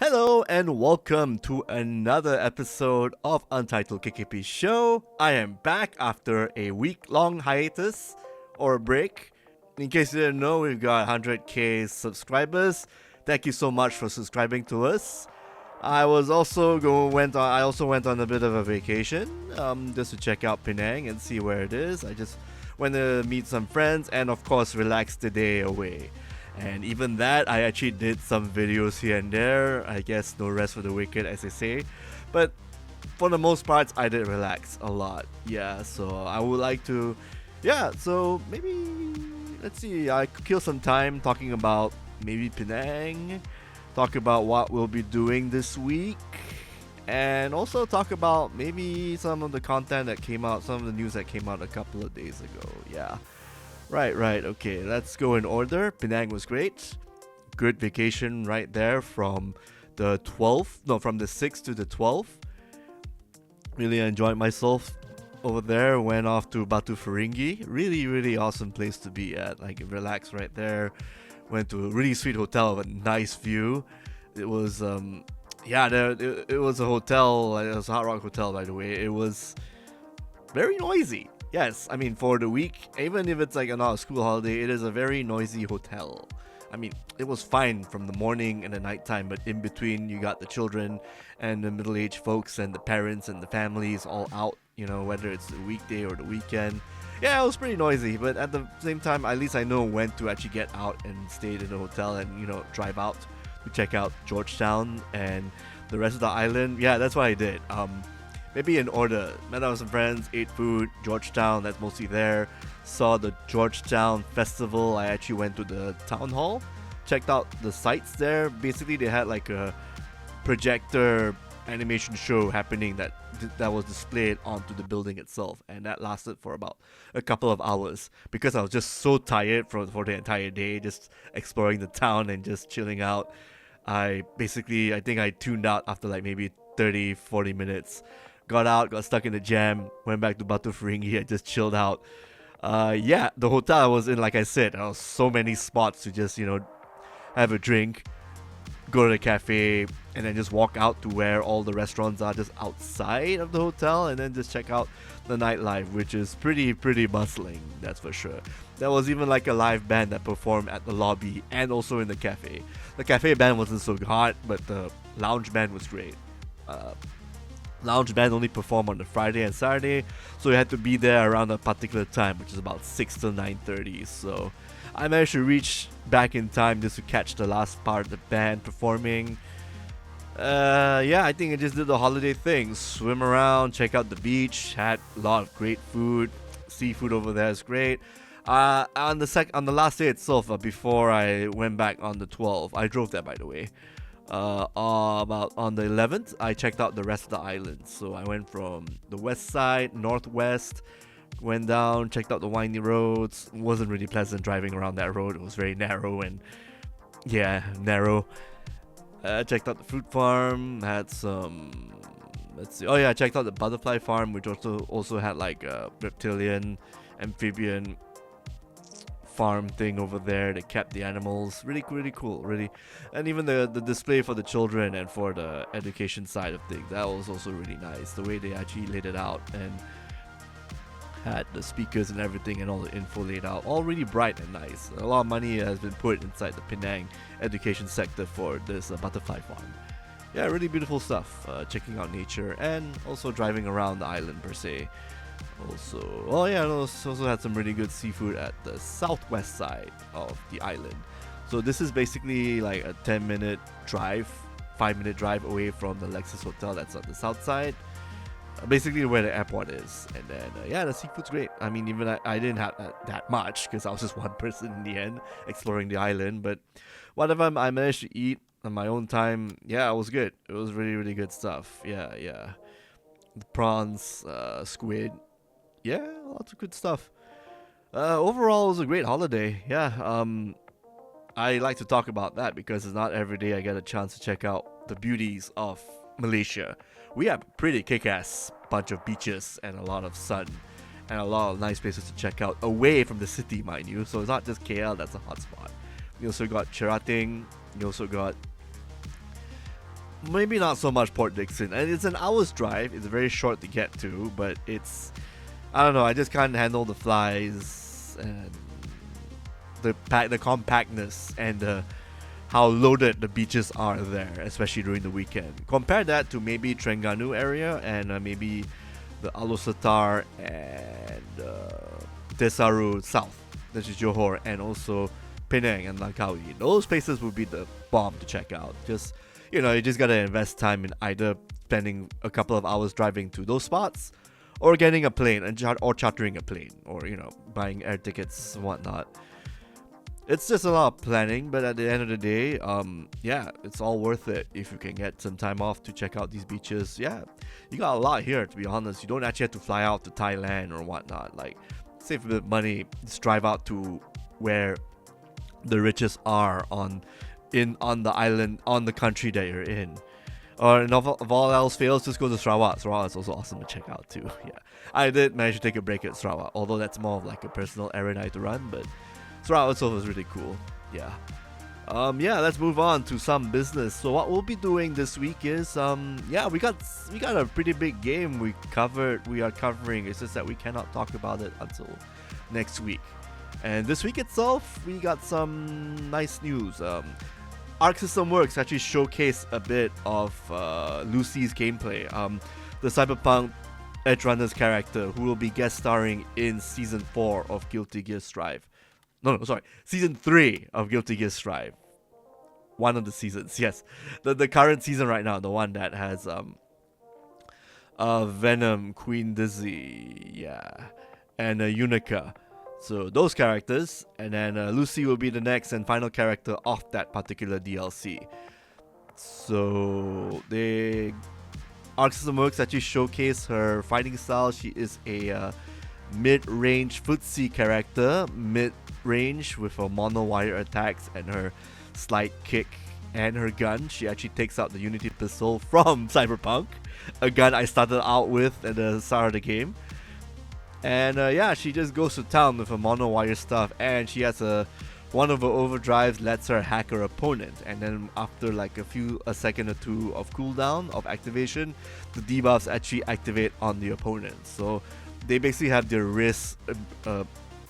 Hello and welcome to another episode of Untitled KKP Show. I am back after a week-long hiatus or break. In case you didn't know, we've got 100k subscribers. Thank you so much for subscribing to us. I also went on a bit of a vacation, just to check out Penang and see where it is. I just went to meet some friends and of course relax the day away. And even that, I actually did some videos here and there. I guess no rest for the wicked, as they say. But for the most part, I did relax a lot. Yeah, so I would like to... Yeah, so maybe... Let's see, I could kill some time talking about maybe Penang. Talk about what we'll be doing this week. And also talk about maybe some of the content that came out, some of the news that came out a couple of days ago. Yeah. Right, okay, let's go in order. Penang was great. Good vacation right there from the 6th to the 12th. Really enjoyed myself over there. Went off to Batu Ferringhi. Really awesome place to be at. Like, relax right there. Went to a really sweet hotel with a nice view. It was, it was a hotel. It was a Hard Rock Hotel, by the way. It was very noisy. Yes, I mean, for the week, even if it's like not a school holiday, it is a very noisy hotel. I mean, it was fine from the morning and the nighttime, but in between, you got the children and the middle-aged folks and the parents and the families all out, whether it's the weekday or the weekend. Yeah, it was pretty noisy, but at the same time, at least I know when to actually get out and stay in the hotel and, drive out to check out Georgetown and the rest of the island. Yeah, that's what I did. Maybe in order. Met up with some friends, ate food, Georgetown, that's mostly there. Saw the Georgetown Festival. I actually went to the town hall, checked out the sites there. Basically, they had like a projector animation show happening that was displayed onto the building itself, and that lasted for about a couple of hours because I was just so tired for the entire day, just exploring the town and just chilling out. I think I tuned out after like maybe 30-40 minutes. Got out, got stuck in the jam, went back to Batu Ferringhi and just chilled out. The hotel I was in, like I said, there was so many spots to just, have a drink, go to the cafe, and then just walk out to where all the restaurants are just outside of the hotel, and then just check out the nightlife, which is pretty bustling, that's for sure. There was even like a live band that performed at the lobby and also in the cafe. The cafe band wasn't so hot, but the lounge band was great. Lounge band only performed on the Friday and Saturday, so you had to be there around a particular time, which is about 6 to 9:30. So I managed to reach back in time just to catch the last part of the band performing. I think I just did the holiday thing. Swim around, check out the beach, had a lot of great food. Seafood over there is great. On the last day itself, before I went back on the 12th, I drove there, by the way. About on the 11th, I checked out the rest of the island. So I went from the west side, northwest, went down, checked out the windy roads. It wasn't really pleasant driving around that road. It was very narrow and narrow. Checked out the fruit farm, had some, let's see. Oh yeah, I checked out the butterfly farm, which also had like a reptilian, amphibian farm thing over there. They kept the animals. Really cool, really. And even the display for the children and for the education side of things, that was also really nice. The way they actually laid it out and had the speakers and everything and all the info laid out, all really bright and nice. A lot of money has been put inside the Penang education sector for this butterfly farm. Yeah, really beautiful stuff. Checking out nature and also driving around the island per se. Also had some really good seafood at the southwest side of the island. So this is basically like a 5-minute drive away from the Lexus Hotel that's on the south side. Basically where the airport is. And then, the seafood's great. I mean, even I didn't have that much because I was just one person in the end exploring the island. But whatever I managed to eat on my own time, it was good. It was really good stuff. Yeah. The prawns, squid. Yeah, lots of good stuff. Overall, it was a great holiday. I like to talk about that because it's not every day I get a chance to check out the beauties of Malaysia. We have a pretty kick-ass bunch of beaches and a lot of sun and a lot of nice places to check out away from the city, mind you. So it's not just KL that's a hotspot. You also got Cherating. You also got maybe not so much Port Dickson. And it's an hour's drive. It's very short to get to, but it's, I don't know, I just can't handle the flies and the compactness and how loaded the beaches are there, especially during the weekend. Compare that to maybe Terengganu area and maybe the Alor-Setar and Desaru South, which is Johor, and also Penang and Langkawi. Those places would be the bomb to check out. Just, you just gotta invest time in either spending a couple of hours driving to those spots, or getting a plane or chartering a plane, or buying air tickets and whatnot. It's just a lot of planning, but at the end of the day, yeah, it's all worth it if you can get some time off to check out these beaches. Yeah, you got a lot here, to be honest. You don't actually have to fly out to Thailand or whatnot. Like, save a bit of money, just drive out to where the riches are on the island, on the country that you're in. Or if all else fails, just go to Sarawak. Sarawak is also awesome to check out too. Yeah, I did manage to take a break at Sarawak, although that's more of like a personal errand I had to run, but Sarawak itself was really cool. Yeah. Yeah, let's move on to some business. So what we'll be doing this week is, yeah, we got a pretty big game we are covering. It's just that we cannot talk about it until next week. And this week itself, we got some nice news. Arc System Works actually showcased a bit of Lucy's gameplay. The Cyberpunk Edgerunners character, who will be guest starring in Season 4 of Guilty Gear Strive. Season 3 of Guilty Gear Strive. One of the seasons, yes. The current season right now, the one that has Venom, Queen Dizzy, yeah, and Unica. So those characters, and then Lucy will be the next and final character of that particular DLC. So Arc System Works actually showcase her fighting style. She is a mid-range footsie character, mid-range with her mono-wire attacks and her slide kick and her gun. She actually takes out the Unity pistol from Cyberpunk, a gun I started out with at the start of the game. And yeah, she just goes to town with her mono-wire stuff, and she has one of her overdrives lets her hack her opponent, and then after like a second or two of cooldown of activation, the debuffs actually activate on the opponent. So they basically have their wrist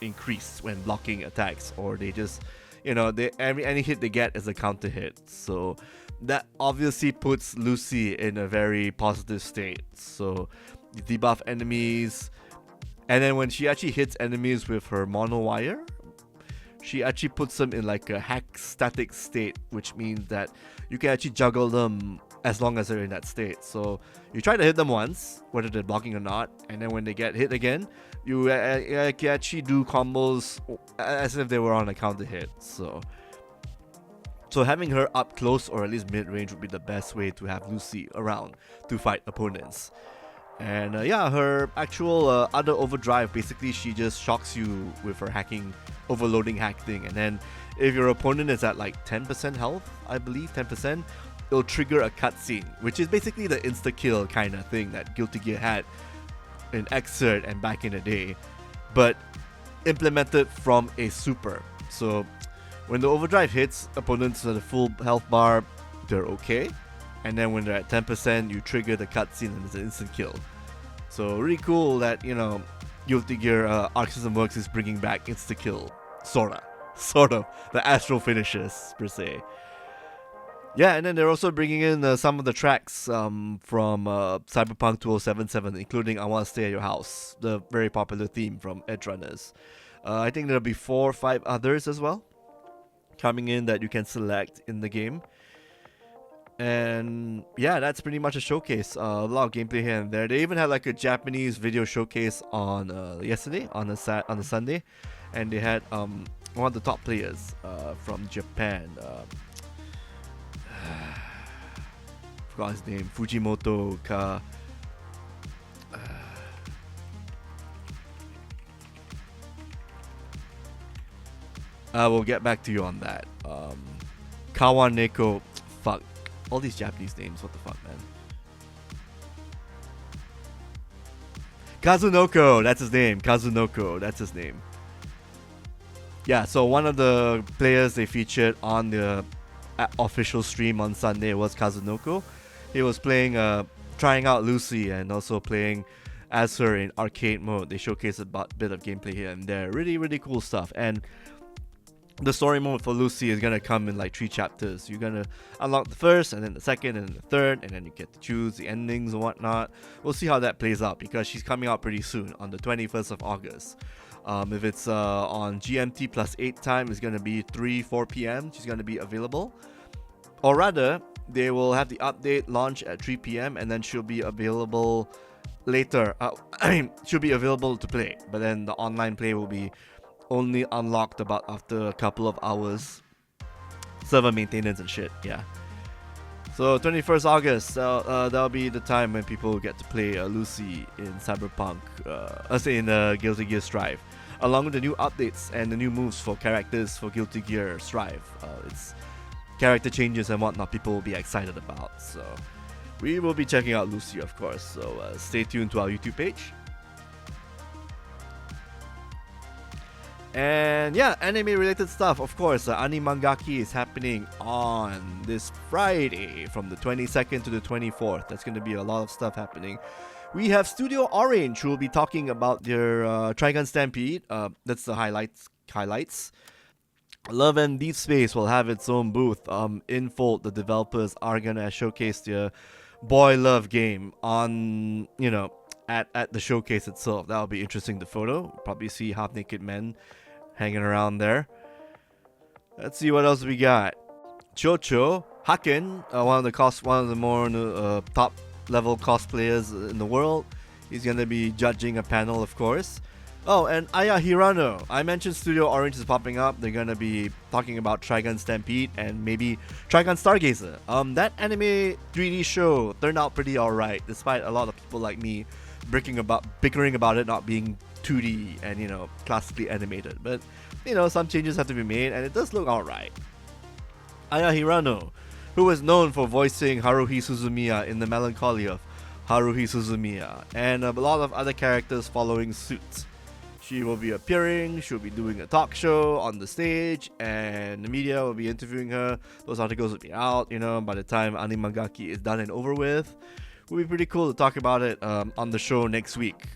increased when blocking attacks, or they just, any hit they get is a counter hit. So that obviously puts Lucy in a very positive state. So you debuff enemies, and then when she actually hits enemies with her mono wire, she actually puts them in like a hack static state, which means that you can actually juggle them as long as they're in that state. So you try to hit them once, whether they're blocking or not, and then when they get hit again, you actually do combos as if they were on a counter hit. So having her up close or at least mid-range would be the best way to have Lucy around to fight opponents. And yeah, her actual other overdrive, basically she just shocks you with her overloading hack thing, and then if your opponent is at like 10% health, I believe 10%, it'll trigger a cutscene, which is basically the insta-kill kind of thing that Guilty Gear had in Xrd and back in the day, but implemented from a super. So when the overdrive hits, opponents at the full health bar, they're okay, and then when they're at 10%, you trigger the cutscene and it's an instant kill. So really cool that, Guilty Gear Arc System Works is bringing back insta-kill, sort of, the astral finishes per se. Yeah, and then they're also bringing in some of the tracks from Cyberpunk 2077, including I Want to Stay at Your House, the very popular theme from Edgerunners. I think there'll be 4 or 5 others as well coming in that you can select in the game. And yeah, that's pretty much a showcase. A lot of gameplay here and there. They even had like a Japanese video showcase on yesterday, on a Sunday, and they had one of the top players from Japan. Forgot his name. Fujimoto Ka. I will get back to you on that. Kawaneko. Fuck. All these Japanese names, what the fuck, man? Kazunoko, that's his name. Kazunoko, that's his name. Yeah, so one of the players they featured on the official stream on Sunday was Kazunoko. he was playing, trying out Lucy and also playing as her in arcade mode. They showcased a bit of gameplay here and there. Really, really cool stuff. And the story mode for Lucy is gonna come in like 3 chapters. You're gonna unlock the first, and then the second, and then the third, and then you get to choose the endings and whatnot. We'll see how that plays out because she's coming out pretty soon on the 21st of August. If it's on GMT plus 8 time, it's gonna be 4 p.m. She's gonna be available, or rather, they will have the update launch at 3 p.m. and then she'll be available later. She'll be available to play, but then the online play will be only unlocked about after a couple of hours. Server maintenance and shit, yeah. So 21st August, that'll be the time when people get to play Lucy in Cyberpunk, in Guilty Gear Strive, along with the new updates and the new moves for characters for Guilty Gear Strive. It's character changes and whatnot people will be excited about. So we will be checking out Lucy, of course. So stay tuned to our YouTube page. And yeah, anime related stuff, of course. Animangaki is happening on this Friday from the 22nd to the 24th. That's going to be a lot of stuff happening. We have Studio Orange, who will be talking about their Trigun Stampede. That's the highlights. Love and Deep Space will have its own booth. Infold, the developers, are going to showcase their Boy Love game on, at the showcase itself. That'll be interesting to photo. Probably see half naked men hanging around there. Let's see what else we got. Chocho Haken, one of the more top level cosplayers in the world. He's gonna be judging a panel, of course. Oh, and Aya Hirano. I mentioned Studio Orange is popping up. They're gonna be talking about Trigun Stampede and maybe Trigun Stargazer. That anime 3D show turned out pretty alright, despite a lot of people like me bickering about it not being 2D and classically animated. But some changes have to be made, and it does look alright. Aya Hirano, who is known for voicing Haruhi Suzumiya in The Melancholy of Haruhi Suzumiya, and a lot of other characters following suit. She will be appearing, she'll be doing a talk show on the stage, and the media will be interviewing her. Those articles will be out, by the time Animangaki is done and over with. It will be pretty cool to talk about it on the show next week.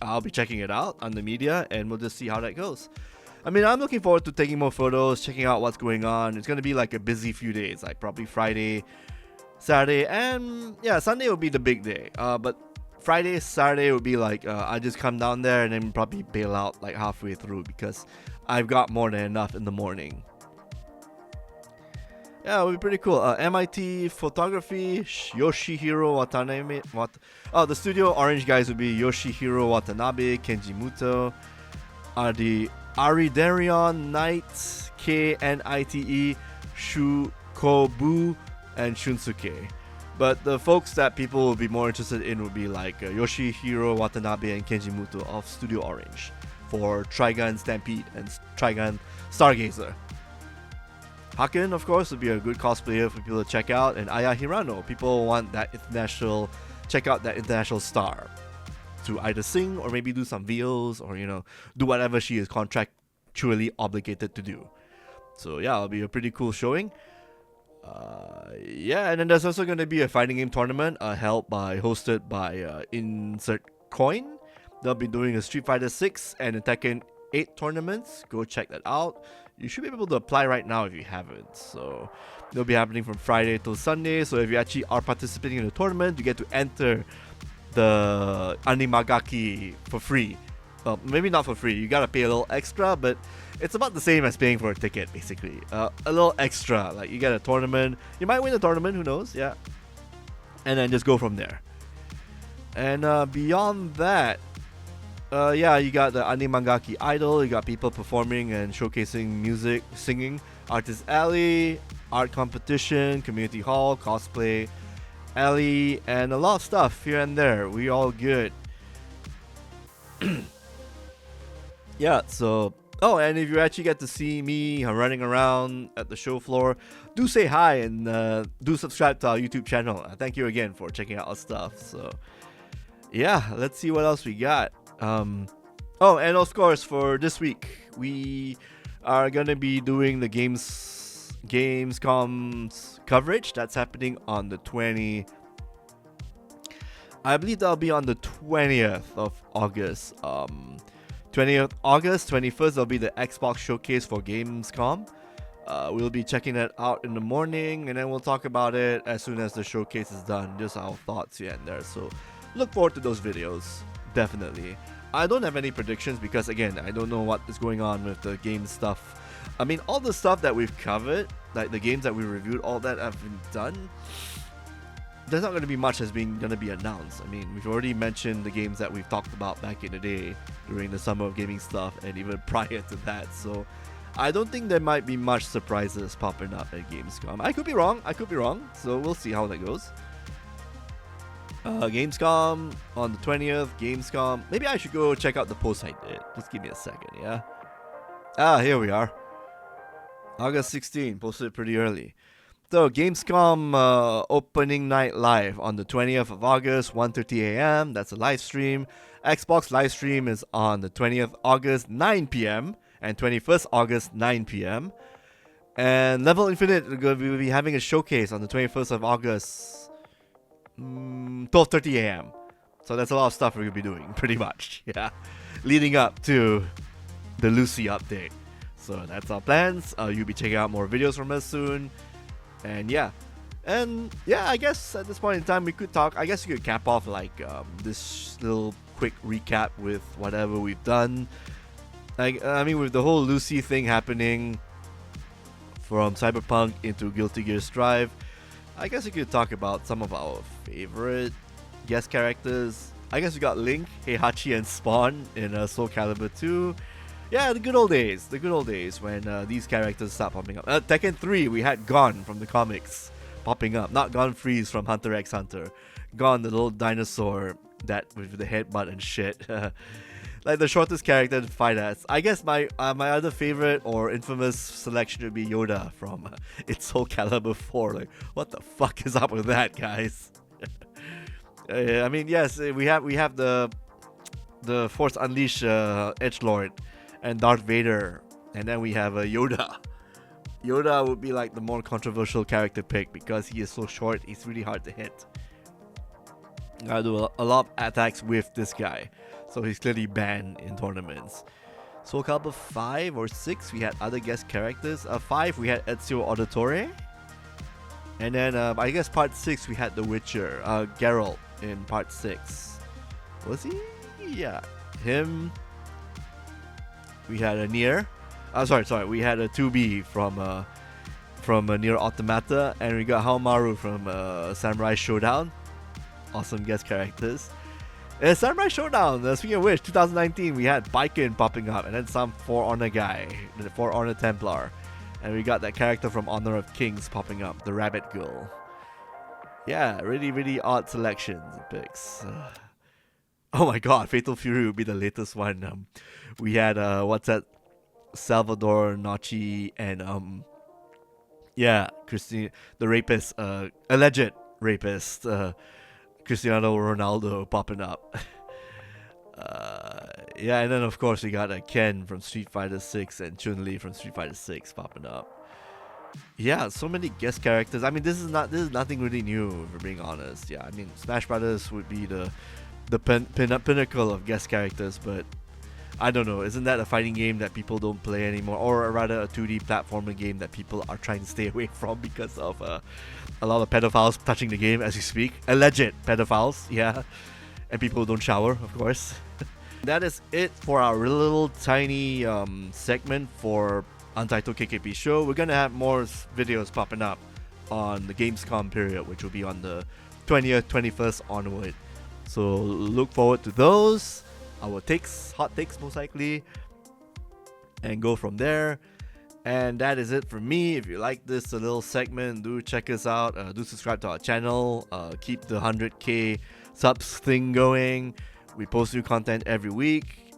I'll be checking it out on the media, and we'll just see how that goes. I'm looking forward to taking more photos, checking out what's going on. It's going to be like a busy few days, like probably Friday, Saturday, and yeah, Sunday will be the big day. But Friday, Saturday will be like, I just come down there and then probably bail out like halfway through because I've got more than enough in the morning. Yeah, it would be pretty cool. MIT Photography, Yoshihiro Watanabe. The Studio Orange guys would be Yoshihiro Watanabe, Kenji Muto, the Aridarion Knight, KNITE, Shukobu, and Shunsuke. But the folks that people will be more interested in would be like Yoshihiro Watanabe and Kenji Muto of Studio Orange for Trigun Stampede and Trigun Stargazer. Haken, of course, would be a good cosplayer for people to check out, and Aya Hirano. People want check out that international star to either sing or maybe do some VOs or, do whatever she is contractually obligated to do. So yeah, it'll be a pretty cool showing. And then there's also going to be a fighting game tournament hosted by Insert Coin. They'll be doing a Street Fighter 6 and a Tekken 8 tournaments. Go check that out. You should be able to apply right now if you haven't. So they'll be happening from Friday till Sunday. So if you actually are participating in the tournament, you get to enter the Animangaki for free. Well, maybe not for free. You gotta pay a little extra, but it's about the same as paying for a ticket, basically. A little extra. Like, you get a tournament. You might win a tournament, who knows? Yeah. And then just go from there. And beyond that, you got the Animangaki Idol. You got people performing and showcasing music, singing, Artist Alley, art competition, community hall, cosplay alley, and a lot of stuff here and there. We all good. Yeah, so... Oh, and if you actually get to see me running around at the show floor, do say hi and do subscribe to our YouTube channel. Thank you again for checking out our stuff. So, yeah, let's see what else we got. And of course, for this week, we are going to be doing the Gamescom's coverage. That's happening on the I believe that'll be on the 20th of August. 20th August, 21st, there'll be the Xbox showcase for Gamescom. We'll be checking that out in the morning, and then we'll talk about it as soon as the showcase is done. Just our thoughts here and there. So look forward to those videos, definitely. I don't have any predictions because, again, I don't know what is going on with the game stuff. I mean, all the stuff that we've covered, like the games that we reviewed, all that have been done. There's not going to be much that's going to be announced. I mean, we've already mentioned the games that we've talked about back in the day during the Summer of Gaming stuff and even prior to that. So I don't think there might be much surprises popping up at Gamescom. I could be wrong. So we'll see how that goes. Gamescom on the 20th. Gamescom. Maybe I should go check out the post I did. Just give me a second, yeah? Here we are. August 16, posted pretty early. So, Gamescom opening night live on the 20th of August, 1:30 a.m. That's a live stream. Xbox live stream is on the 20th August, 9 p.m. and 21st August, 9 p.m. And Level Infinite will be having a showcase on the 21st of August, 12:30 a.m. So that's a lot of stuff we're going to be doing, pretty much. Yeah, leading up to the Lucy update. So that's our plans. You'll be checking out more videos from us soon. And yeah, I guess at this point in time we could talk. I guess you could cap off like this little quick recap with whatever we've done. Like, I mean, with the whole Lucy thing happening from Cyberpunk into Guilty Gear Strive, I guess we could talk about some of our favorite guest characters. I guess we got Link, Heihachi, and Spawn in Soul Calibur 2. Yeah, the good old days when these characters start popping up. Tekken 3, we had Gon from the comics popping up. Not Gon Freeze from Hunter x Hunter. Gon, the little dinosaur that with the headbutt and shit. Like the shortest character to fight as. I guess my other favorite or infamous selection would be Yoda from It's Soul Calibur 4. Like, what the fuck is up with that, guys? I mean, yes, we have the Force Unleashed Edgelord and Darth Vader, and then we have Yoda. Yoda would be like the more controversial character pick because he is so short, he's really hard to hit. Gotta do a lot of attacks with this guy, so he's clearly banned in tournaments. Soul Calibur 5 or 6, we had other guest characters. 5, we had Ezio Auditore. And then I guess part 6, we had The Witcher, Geralt in part 6. Was he? Yeah, him. We had a Nier. Sorry. We had a 2B from Nier Automata, and we got Haomaru from Samurai Showdown. Awesome guest characters. And Samurai Showdown. Speaking of which, 2019 we had Baiken popping up, and then some For Honor guy, the For Honor Templar, and we got that character from Honor of Kings popping up, the Rabbit Girl. Yeah, really odd selections and picks. Oh my god, Fatal Fury would be the latest one. We had Salvador Nochi and Christine, the rapist, alleged rapist, Cristiano Ronaldo popping up. And then of course we got Ken from Street Fighter 6 and Chun-Li from Street Fighter 6 popping up. Yeah, so many guest characters. I mean, this is nothing really new, if we're being honest. Yeah, I mean, Smash Brothers would be the pinnacle of guest characters, but I don't know, isn't that a fighting game that people don't play anymore, or rather a 2D platformer game that people are trying to stay away from because of a lot of pedophiles touching the game as we speak? Alleged pedophiles, yeah, and people who don't shower, of course. That is it for our little tiny segment for Untitled KKP Show. We're gonna have more videos popping up on the Gamescom period, which will be on the 20th, 21st onward. So look forward to those. Our hot takes most likely, and go from there. And that is it for me. If you like this little segment, do check us out. Do subscribe to our channel. Keep the 100k subs thing going. We post new content every week.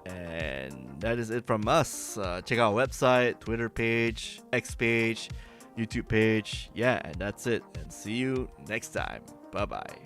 And that is it from us. Check out our website, Twitter page, X page, YouTube page. Yeah, and that's it. And see you next time. Bye bye.